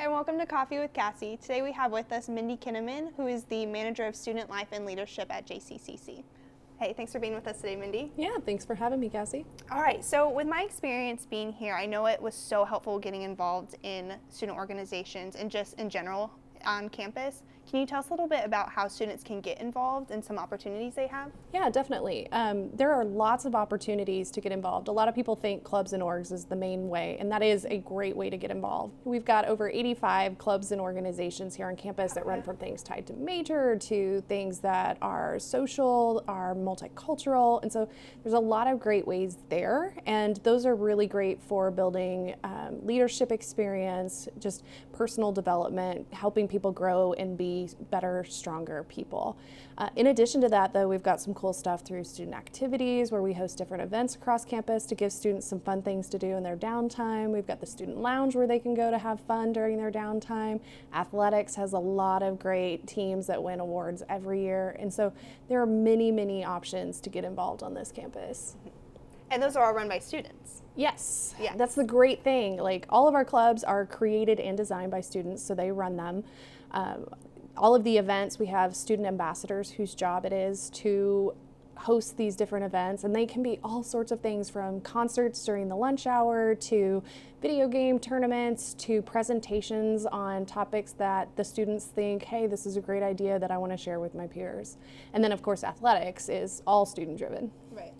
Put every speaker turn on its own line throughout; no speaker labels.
and welcome to Coffee with Cassie. Today we have with us Mindy Kinnaman, who is the Manager of Student Life and Leadership at JCCC. Hey, thanks for being with us today, Mindy.
Yeah, thanks for having me, Cassie.
All right, so with my experience being here, I know it was so helpful getting involved in student organizations and just in general on campus. Can you tell us a little bit about how students can get involved and some opportunities they have?
Yeah, definitely. There are lots of opportunities to get involved. A lot of people think clubs and orgs is the main way, and that is a great way to get involved. We've got over 85 clubs and organizations here on campus that run from things tied to major to things that are social, are multicultural, and so there's a lot of great ways there, and those are really great for building leadership experience, just personal development, helping people grow and be better, stronger people. In addition to that, though, we've got some cool stuff through student activities where we host different events across campus to give students some fun things to do in their downtime. We've got the student lounge where they can go to have fun during their downtime. Athletics has a lot of great teams that win awards every year. And so there are many, many options to get involved on this campus.
And those are all run by students.
Yes, that's the great thing. Like, all of our clubs are created and designed by students, so they run them. All of the events, we have student ambassadors whose job it is to host these different events, and they can be all sorts of things from concerts during the lunch hour to video game tournaments to presentations on topics that the students think, hey, this is a great idea that I want to share with my peers. And then, of course, athletics is all student driven.
Right.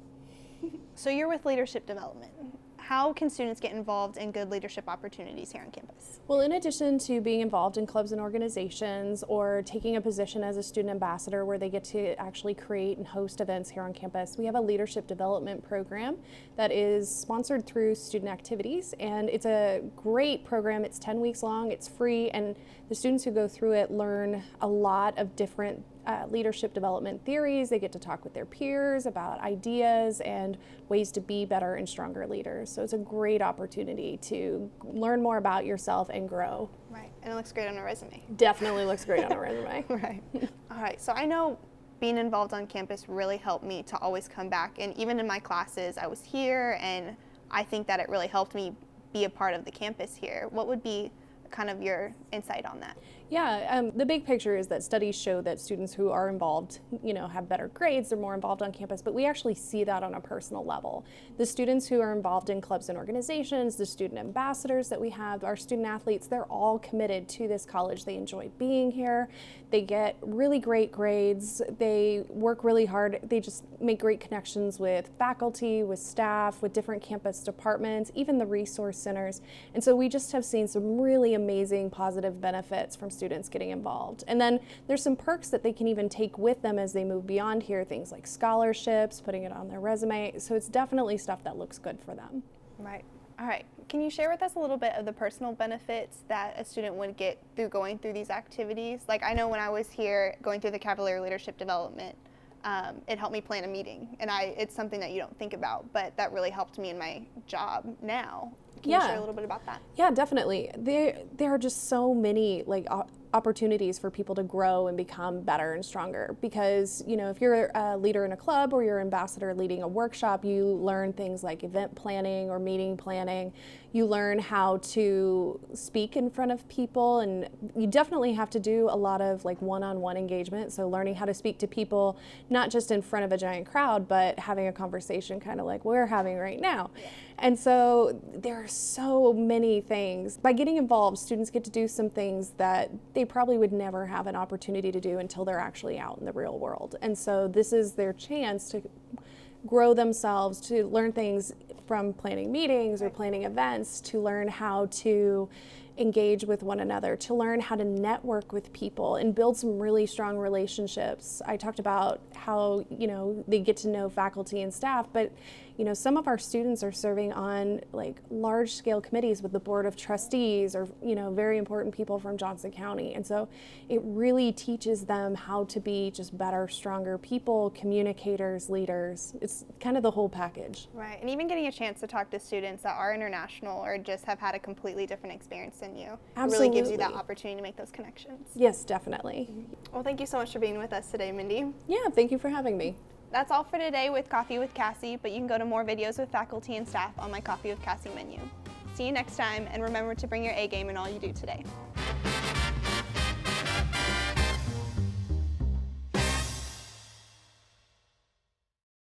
So you're with leadership development. How can students get involved in good leadership opportunities here on campus?
Well, in addition to being involved in clubs and organizations or taking a position as a student ambassador where they get to actually create and host events here on campus, we have a leadership development program that is sponsored through student activities, and it's a great program. It's 10 weeks long, it's free, and the students who go through it learn a lot of different leadership development theories. They get to talk with their peers about ideas and ways to be better and stronger leaders. So it's a great opportunity to learn more about yourself and grow.
Right, and it looks great on a resume.
Definitely looks great on a resume.
Right. All right, so I know being involved on campus really helped me to always come back, and even in my classes, I was here, and I think that it really helped me be a part of the campus here. What would be kind of your insight on that?
Yeah, the big picture is that studies show that students who are involved, have better grades, they're more involved on campus, but we actually see that on a personal level. The students who are involved in clubs and organizations, the student ambassadors that we have, our student athletes, they're all committed to this college. They enjoy being here. They get really great grades. They work really hard. They just make great connections with faculty, with staff, with different campus departments, even the resource centers. And so we just have seen some really amazing positive benefits from students getting involved. And then there's some perks that they can even take with them as they move beyond here, things like scholarships, putting it on their resume. So it's definitely stuff that looks good for them.
Right. All right. Can you share with us a little bit of the personal benefits that a student would get through going through these activities? Like, I know when I was here going through the Cavalier Leadership Development, it helped me plan a meeting, and it's something that you don't think about, but that really helped me in my job now. Can you share a little bit about that?
Yeah, definitely. There are just so many opportunities for people to grow and become better and stronger, because if you're a leader in a club or you're an ambassador leading a workshop, you learn things like event planning or meeting planning. You learn how to speak in front of people, and you definitely have to do a lot of one-on-one engagement. So learning how to speak to people, not just in front of a giant crowd, but having a conversation kind of like we're having right now. Yeah. And so there are so many things. By getting involved, students get to do some things that they probably would never have an opportunity to do until they're actually out in the real world. And so this is their chance to grow themselves, to learn things from planning meetings or planning events, to learn how to engage with one another, to learn how to network with people and build some really strong relationships. I talked about how, they get to know faculty and staff, but some of our students are serving on large scale committees with the Board of Trustees or, very important people from Johnson County. And so it really teaches them how to be just better, stronger people, communicators, leaders. It's kind of the whole package.
Right, and even getting a chance to talk to students that are international or just have had a completely different experience than you.
Absolutely.
It really gives you that opportunity to make those connections.
Yes, definitely.
Well, thank you so much for being with us today, Mindy.
Yeah, thank you for having me.
That's all for today with Coffee with Cassie, but you can go to more videos with faculty and staff on my Coffee with Cassie menu. See you next time, and remember to bring your A game in all you do today.